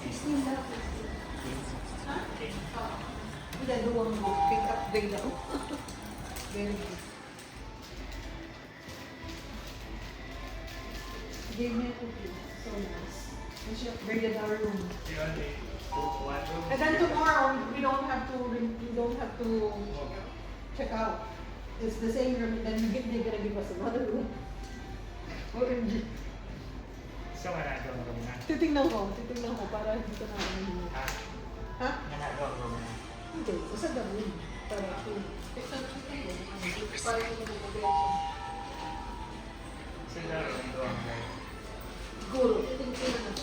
16 na. Ha? Dalawang pick up day lang. Very good. Gave me a cookie. So nice. And she upgraded our room. And then tomorrow we don't have to check out. It's the same room. Then they're gonna give us another room. OMG. So, managawa mo na. Titingnan ko para hindi ko na ano. Ha? Ha? Managawa mo na. Hindi, isa gawin. Para ito. Para ito na mag-reaction. Sila rin doon. Siguro, titingnan na.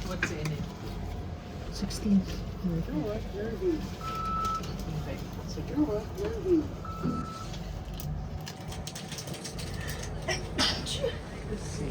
What's in it? 16. Let's see.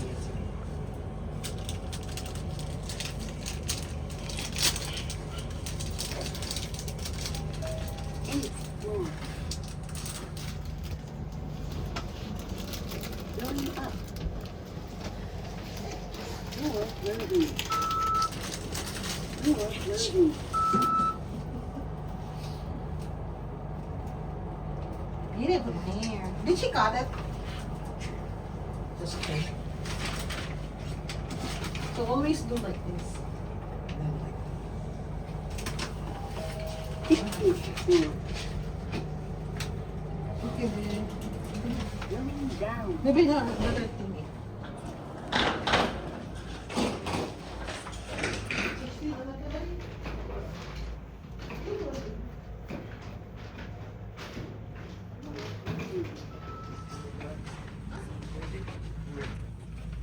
Beautiful hair. Did she cut it? Just okay. So always do like this. Okay, babe. Maybe not.